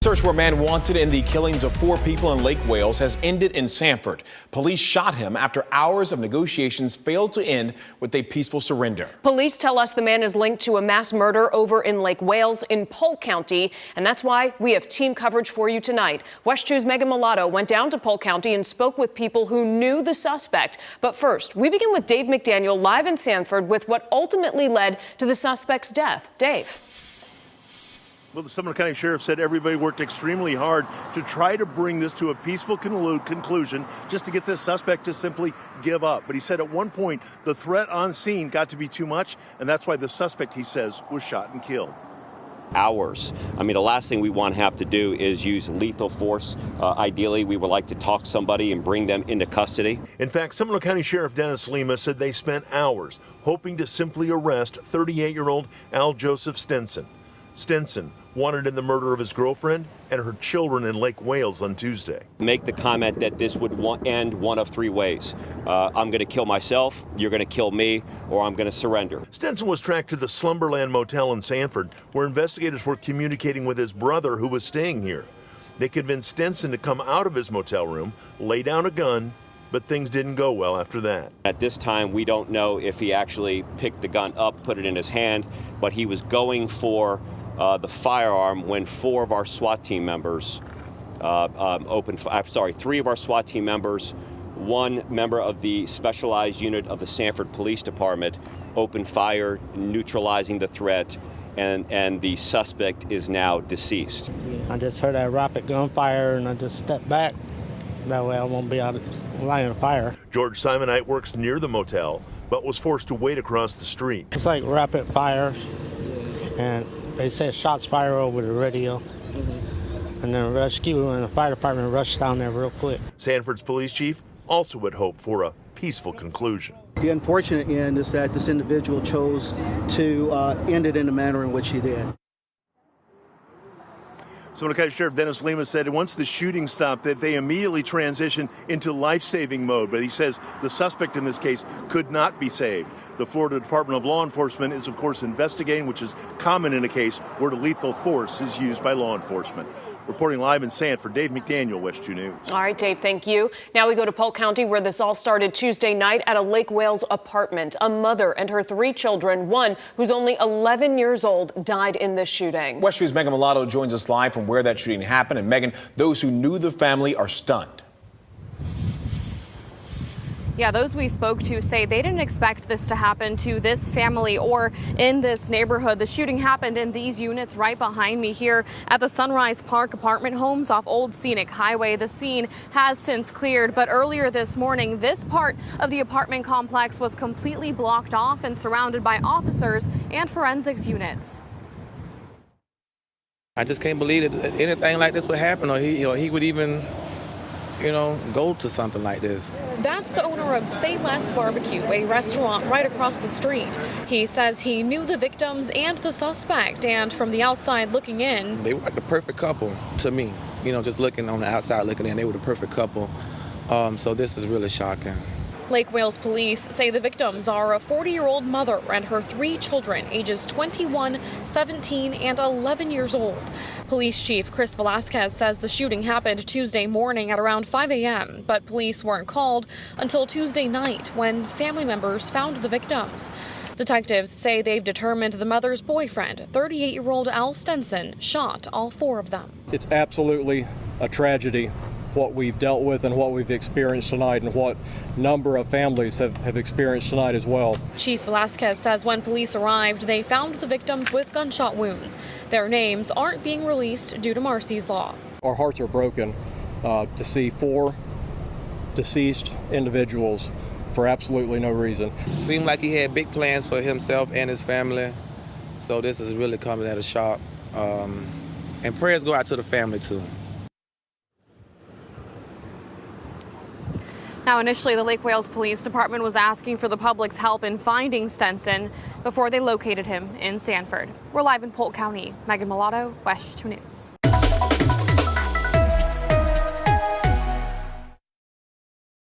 Search for a man wanted in the killings of 4 people in Lake Wales has ended in Sanford. Police shot him after hours of negotiations failed to end with a peaceful surrender. Police tell us the man is linked to a mass murder over in Lake Wales in Polk County, and that's why we have team coverage for you tonight. West 2's Megan Mulatto went down to Polk County and spoke with people who knew the suspect. But first, we begin with Dave McDaniel live in Sanford with what ultimately led to the suspect's death. Dave. Well, the Seminole County Sheriff said everybody worked extremely hard to try to bring this to a peaceful conclusion, just to get this suspect to simply give up. But he said at one point the threat on scene got to be too much, and that's why the suspect, he says, was shot and killed. Hours. I mean, the last thing we want to have to do is use lethal force. Ideally, we would like to talk somebody and bring them into custody. In fact, Seminole County Sheriff Dennis Lima said they spent hours hoping to simply arrest 38-year-old Al Joseph Stinson. Stinson wanted in the murder of his girlfriend and her children in Lake Wales on Tuesday. Make the comment that this would end one of 3 ways. I'm going to kill myself, you're going to kill me, or I'm going to surrender. Stinson was tracked to the Slumberland Motel in Sanford, where investigators were communicating with his brother who was staying here. They convinced Stinson to come out of his motel room, lay down a gun, but things didn't go well after that. At this time, we don't know if he actually picked the gun up, put it in his hand, but he was going for the firearm when 4 of our SWAT team members 3 of our SWAT team members, 1 member of the specialized unit of the Sanford Police Department opened fire, neutralizing the threat, and the suspect is now deceased. I just heard a rapid gunfire and I just stepped back. That way I won't be out of line of fire. George Simonite works near the motel, but was forced to wait across the street. It's like rapid fire, and they said shots fired over the radio. And then rescue and the fire department rushed down there real quick. Sanford's police chief also would hope for a peaceful conclusion. The unfortunate end is that this individual chose to end it in the manner in which he did. Seminole County Sheriff Dennis Lima said once the shooting stopped that they immediately transitioned into life-saving mode, but he says the suspect in this case could not be saved. The Florida Department of Law Enforcement is, of course, investigating, which is common in a case where lethal force is used by law enforcement. Reporting live in Sanford, Dave McDaniel, West 2 News. All right, Dave, thank you. Now we go to Polk County, where this all started Tuesday night at a Lake Wales apartment. A mother and her 3 children, one who's only 11 years old, died in this shooting. West 2's Megan Mulatto joins us live from where that shooting happened. And Megan, those who knew the family are stunned. Yeah, those we spoke to say they didn't expect this to happen to this family or in this neighborhood. The shooting happened in these units right behind me here at the Sunrise Park apartment homes off Old Scenic Highway. The scene has since cleared, but earlier this morning, this part of the apartment complex was completely blocked off and surrounded by officers and forensics units. I just can't believe that anything like this would happen, or he would even, go to something like this. That's the owner of Say Less Barbecue, a restaurant right across the street. He says he knew the victims and the suspect, and from the outside looking in, they were like the perfect couple to me. Just looking on the outside looking in, they were the perfect couple. So this is really shocking. Lake Wales police say the victims are a 40-year-old mother and her 3 children, ages 21, 17, and 11 years old. Police Chief Chris Velasquez says the shooting happened Tuesday morning at around 5 a.m., but police weren't called until Tuesday night when family members found the victims. Detectives say they've determined the mother's boyfriend, 38-year-old Al Stinson, shot all 4 of them. It's absolutely a tragedy what we've dealt with and what we've experienced tonight and what number of families have experienced tonight as well. Chief Velasquez says when police arrived, they found the victims with gunshot wounds. Their names aren't being released due to Marsy's law. Our hearts are broken to see 4 deceased individuals for absolutely no reason. Seemed like he had big plans for himself and his family, so this is really coming at a shock. And prayers go out to the family too. Now, initially, the Lake Wales Police Department was asking for the public's help in finding Stinson before they located him in Sanford. We're live in Polk County. Megan Mulatto, West 2 News.